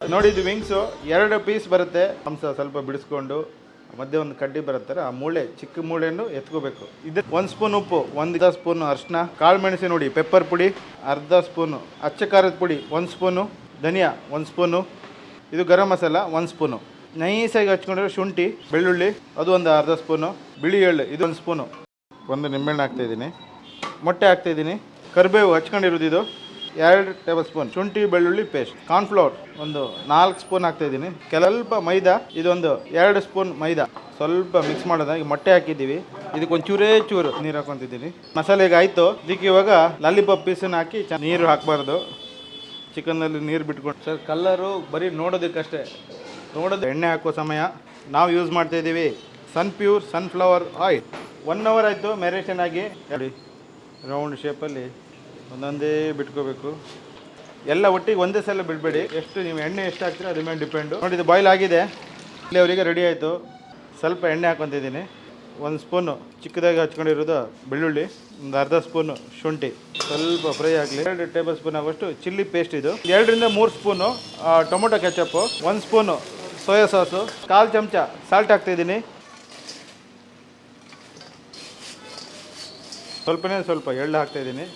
ನೋಡಿ ಇದು wings 2 piece ಬರುತ್ತೆ. ಮಾಂಸ ಸ್ವಲ್ಪ ಬಿಡಿಸ್ಕೊಂಡು ಮಧ್ಯೆ ಒಂದು ಕಡ್ಡಿ ಬರುತ್ತಾರೆ, ಆ ಮೂಳೆ ಚಿಕ್ಕ ಮೂಳೆಯನ್ನು ಎತ್ಕೋಬೇಕು. ಇದು 1 ಸ್ಪೂನ್ ಉಪ್ಪು, 1 ಸ್ಪೂನ್ ಅರಿಶಿನ, ಕಾಳು ಮೆಣಸಿನ ಹುಡಿ ಪೆಪ್ಪರ್ ಪುಡಿ ಅರ್ಧ ಸ್ಪೂನು, ಅಚ್ಚ ಖಾರದ ಪುಡಿ 1 ಸ್ಪೂನು, ಧನಿಯಾ 1 ಸ್ಪೂನು, ಇದು ಗರಂ ಮಸಾಲ 1 ಸ್ಪೂನು, ನೈಸಾಗಿ ಹಚ್ಕೊಂಡಿರೋ ಶುಂಠಿ ಬೆಳ್ಳುಳ್ಳಿ ಅದು ಒಂದು ಅರ್ಧ ಸ್ಪೂನು, ಬಿಳಿ ಎಳ್ಳು ಇದು 1 ಸ್ಪೂನು, ಒಂದು ನಿಂಬೆಹಣ್ಣು ಹಾಕ್ತಾಯಿದ್ದೀನಿ, ಮೊಟ್ಟೆ ಹಾಕ್ತಾಯಿದ್ದೀನಿ, ಕರಿಬೇವು ಹಚ್ಕೊಂಡಿರೋದು ಇದು 2 ಟೇಬಲ್ ಸ್ಪೂನ್, ಶುಂಠಿ ಬೆಳ್ಳುಳ್ಳಿ ಪೇಸ್ಟ್, ಕಾರ್ನ್ಫ್ಲವರ್ ಒಂದು 4 ಸ್ಪೂನ್ ಹಾಕ್ತಾಯಿದ್ದೀನಿ, ಸ್ವಲ್ಪ ಮೈದಾ ಇದೊಂದು 2 ಸ್ಪೂನ್ ಮೈದಾ ಸ್ವಲ್ಪ ಮಿಕ್ಸ್ ಮಾಡೋದಾಗಿ ಮೊಟ್ಟೆ ಹಾಕಿದ್ದೀವಿ. ಇದಕ್ಕೆ ಒಂದು ಚೂರು ನೀರು ಹಾಕೊತಿದ್ದೀನಿ. ಮಸಾಲೆಗೆ ಆಯಿತು. ಇದಕ್ಕೆ ಇವಾಗ ಲಾಲಿಪಾಪ್ ಪೀಸನ್ನು ಹಾಕಿ ನೀರು ಹಾಕಬಾರ್ದು, ಚಿಕನ್ನಲ್ಲಿ ನೀರು ಬಿಟ್ಕೊಂಡು ಸರ್ ಕಲ್ಲರು ಬರೀ ನೋಡೋದಕ್ಕಷ್ಟೇ. ಎಣ್ಣೆ ಹಾಕೋ ಸಮಯ ನಾವು ಯೂಸ್ ಮಾಡ್ತಾಯಿದ್ದೀವಿ ಪ್ಯೂರ್ ಸನ್ಫ್ಲವರ್ ಆಯಿಲ್. 1 ಅವರ್ ಆಯಿತು ಮ್ಯಾರಿನೇಷನ್ ಆಗಿ. ನೋಡಿ ರೌಂಡ್ ಶೇಪಲ್ಲಿ ಒಂದೊಂದೇ ಬಿಟ್ಕೋಬೇಕು. ಎಲ್ಲ ಒಟ್ಟಿಗೆ ಒಂದೇ ಸಲ ಬಿಡಬೇಡಿ. ನೀವು ಎಣ್ಣೆ ಎಷ್ಟು ಹಾಕ್ತೀರೋ ಅದ್ರ ಮೇಲೆ ಡಿಪೆಂಡು. ನೋಡಿ ಇದು ಬಾಯ್ಲ್ ಆಗಿದೆ, ಇಲ್ಲಿ ಅವರಿಗೆ ರೆಡಿ ಆಯಿತು. ಸ್ವಲ್ಪ ಎಣ್ಣೆ ಹಾಕ್ಕೊತಿದ್ದೀನಿ, 1 ಸ್ಪೂನು ಚಿಕ್ಕದಾಗಿ ಹಚ್ಕೊಂಡಿರೋದು ಬೆಳ್ಳುಳ್ಳಿ, ಒಂದು ಅರ್ಧ ಸ್ಪೂನು ಶುಂಠಿ ಸ್ವಲ್ಪ ಫ್ರೈ ಆಗಲಿ. 2 ಟೇಬಲ್ ಸ್ಪೂನ್ ಆಗೋಷ್ಟು ಚಿಲ್ಲಿ ಪೇಸ್ಟ್, ಇದು 2 ರಿಂದ 3 spoon tomato ketchup, 1 spoon soya sauce, 1/4 ಚಮಚ ಸಾಲ್ಟ್ ಹಾಕ್ತಾಯಿದ್ದೀನಿ, ಸ್ವಲ್ಪ ಎಳ್ಳು ಹಾಕ್ತಾಯಿದ್ದೀನಿ.